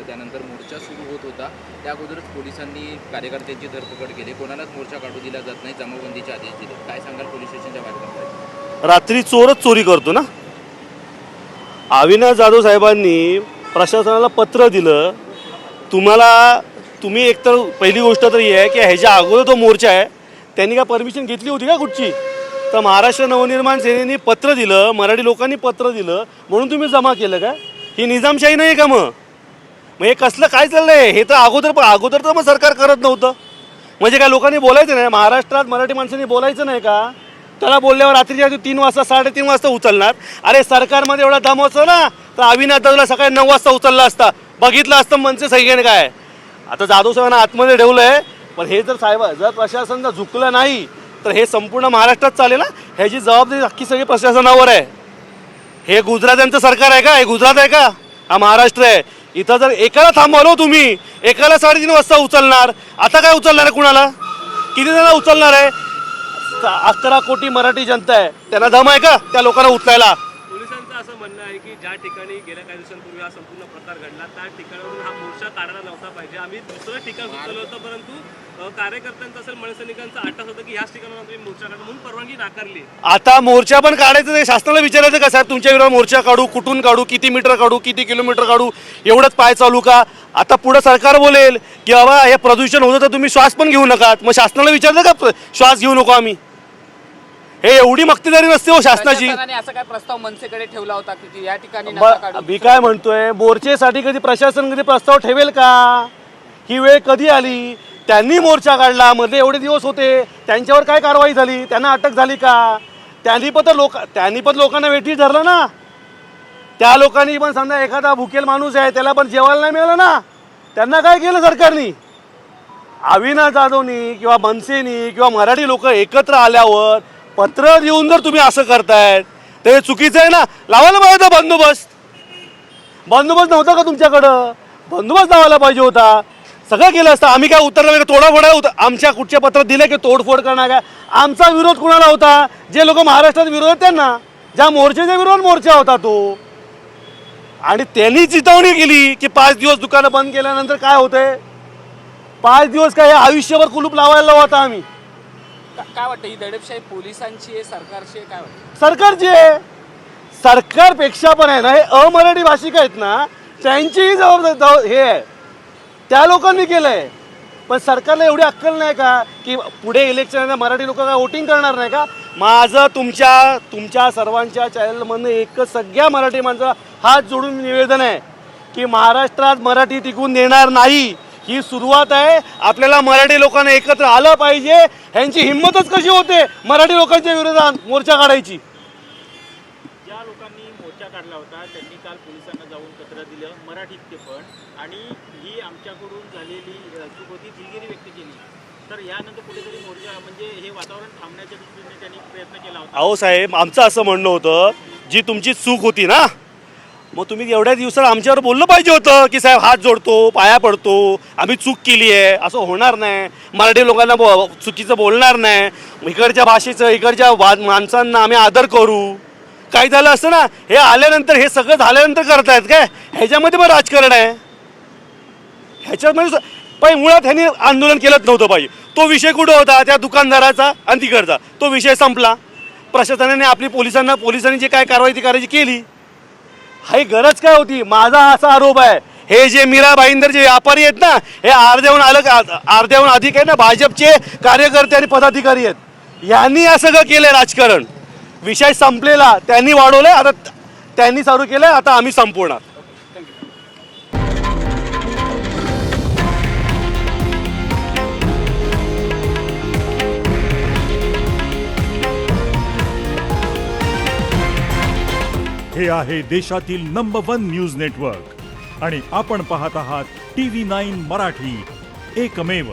त्यानंतर मोर्चा सुरू होत होता, त्या अगोदरच पोलिसांनी कार्यकर्त्यांची धरपकड केली, कोणालाच मोर्चा काढू दिला जात नाही, जमावबंदीचे आदेश दिले. काय सांगाल पोलीस स्टेशनच्या बाहेर? रात्री चोरच चोरी करतो ना. अविनाश जाधव साहेबांनी प्रशासनाला पत्र दिलं, तुम्ही एकतर पहिली गोष्ट तर ही आहे की ह्याच्या अगोदर तो मोर्चा आहे त्यांनी का परमिशन घेतली होती का कुठची? तर महाराष्ट्र नवनिर्माण सेनेने पत्र दिलं, मराठी लोकांनी पत्र दिलं म्हणून तुम्ही जमा केलं का? ही निजामशाही नाही का? मग हे कसलं काय चाललंय? हे तर अगोदर तर मग सरकार करत नव्हतं. म्हणजे काय लोकांनी बोलायचं नाही? महाराष्ट्रात मराठी माणसांनी बोलायचं नाही का? त्याला बोलल्यावर रात्रीच्या 3 वाजता 3:30 वाजता उचलणार. अरे सरकारमध्ये एवढा दम असतो ना तर अविनाश जाधवला सकाळी 9 वाजता उचलला असता, बघितलं असतं मनसे सैनिक काय. आता जाधव साहेबांना आतमध्ये ठेवलं आहे, पण हे जर प्रशासन जर झुकलं नाही तर हे संपूर्ण महाराष्ट्रात चालेल ना. ह्याची जबाबदारी अख्खी सगळी प्रशासनावर आहे. हे गुजरात्यांचं सरकार आहे का? हे गुजरात आहे का? हा महाराष्ट्र आहे. इथं जर एकाला थांबवलं तुम्ही, एकाला 3:30 वाजता उचलणार. आता काय उचलणार आहे? कुणाला किती जणांना उचलणार आहे? 11 कोटी मराठी जनता आहे, त्यांना दम आहे का त्या लोकांना उचलायला? पोलिसांचं असं म्हणणं आहे की ज्या ठिकाणी गेल्या काही दिवसांपूर्वी हा संपूर्ण प्रकार घडला त्या ठिकाणावरून हा मोर्चा काढला नव्हता पाहिजे. आम्ही दुसरं ठिकाण सुचवलं होतं, परंतु कार्यकर्त्यांचं असेल मनसैनिकांचं आठवत होतं की ह्याच ठिकाणावर तुम्ही मोर्चा काढा म्हणून परवानगी नाकारली. आता मोर्चा पण काढायचं ते शासनाला विचारायचं का? साहेब तुमच्या विरोधात मोर्चा काढू, कुठून काढू, किती मीटर काढू, किती किलोमीटर काढू, एवढंच पाय चालू का? आता पुढं सरकार बोलेल की बाबा हे प्रदूषण होतं तर तुम्ही श्वास पण घेऊ नका. मग शासनाला विचारलं का श्वास घेऊ नको आम्ही? हे एवढी मक्तेदारी नसते हो शासनाची. असा काय प्रस्ताव मनसेकडे ठेवला होता की या ठिकाणी मी काय म्हणतोय, मोर्चेसाठी कधी प्रशासन कधी प्रस्ताव ठेवेल का? ही वेळ कधी आली? त्यांनी मोर्चा काढला, मध्ये एवढे दिवस होते, त्यांच्यावर काय कारवाई झाली? त्यांना अटक झाली का? त्यांनी पण लोकांना वेठी धरलं ना. त्या लोकांनी पण समजा एखादा भुकेल माणूस आहे त्याला पण जेवायला नाही मिळालं ना. त्यांना काय केलं सरकारनी? अविनाश जाधवनी किंवा मनसेनी किंवा मराठी लोक एकत्र आल्यावर पत्र देऊन जर तुम्ही असं करतायत तर हे चुकीचं आहे ना. लावायला पाहिजे होता बंदोबस्त नव्हता का तुमच्याकडं? बंदोबस्त लावायला पाहिजे होता. सगळं केलं असतं. आम्ही काय उतरलं? तोडाफोडा होता आमच्या कुठच्या पत्रात दिलं की तोडफोड करणार काय? आमचा विरोध कुणाला होता? जे लोक महाराष्ट्रात विरोध आहेत त्यांना. ज्या मोर्चाच्या विरोध मोर्चा होता तो. आणि त्यांनी चितवणी केली की 5 दिवस दुकानं बंद केल्यानंतर काय होतंय? 5 दिवस काय आयुष्यभर कुलूप लावायला होता आम्ही. काय वाटतं ही दडपशाही पोलिसांची आहे सरकारची काय वाटतं? सरकारची आहे. सरकारपेक्षा पण आहे ना हे अमराठी भाषिक आहेत ना त्यांचीही जबाबदारी हे आहे. त्या लोकांनी केलंय. पण सरकारला एवढी अक्कल नाही का की पुढे इलेक्शन मराठी लोक काय वोटिंग करणार नाही का? माझं तुमच्या सर्वांच्या चॅनलमधनं एकच सगळ्या मराठी माणसाला हात जोडून निवेदन आहे की महाराष्ट्रात मराठी टिकून देणार नाही. ही सुरुवात आहे. आपल्याला मराठी लोकांना एकत्र आलं पाहिजे. ह्यांची हिंमतच कशी होते मराठी लोकांच्या विरोधात मोर्चा काढायची? ज्या लोकांनी मोर्चा काढला होता त्यांनी काल पोलिसांना जाऊन पत्र दिलं मराठीत ते पण, आणि ही आमच्याकडून झालेली चूक होती दिलगिरी व्यक्त केली. तर यानंतर कुठेतरी मोर्चा म्हणजे हे वातावरण थांबण्याच्या दृष्टीने त्यांनी प्रयत्न केला होता. अहो साहेब, आमचं असं म्हणणं होतं जी तुमची चूक होती ना, मग तुम्ही एवढ्या दिवसात आमच्यावर बोललं पाहिजे होतं की साहेब हात जोडतो, पाया पडतो, आम्ही चूक केली आहे. असं होणार नाही. मराठी लोकांना चुकीचं बोलणार नाही. इकडच्या भाषेचं इकडच्या माणसांना आम्ही आदर करू. काय झालं असतं ना, हे आल्यानंतर हे सगळं झाल्यानंतर करतायत काय? ह्याच्यामध्ये पण राजकारण आहे. ह्याच्यामध्ये पण मुळात ह्यांनी आंदोलन केलंच नव्हतं पाहिजे. तो विषय कुठं होता? त्या दुकानदाराचा आणि तिकडचा तो विषय संपला. प्रशासनाने पोलिसांनी जे काय कारवाई ती करायची केली. ही गरज काय होती? माझा असा आरोप आहे हे जे मीरा भाईंदर जे व्यापारी आहेत ना हे अर्ध्याहून अधिक आहे ना भाजपचे कार्यकर्ते आणि पदाधिकारी आहेत. यांनी हे सगळं केलं राजकारण. विषय संपलेला त्यांनी वाढवलंय. आता त्यांनी चालू केलंय. आता आम्ही संपवणार. हे आहे देशातील नंबर 1 न्यूज नेटवर्क आणि आपण पाहत आहात TV9 मराठी, एकमेव.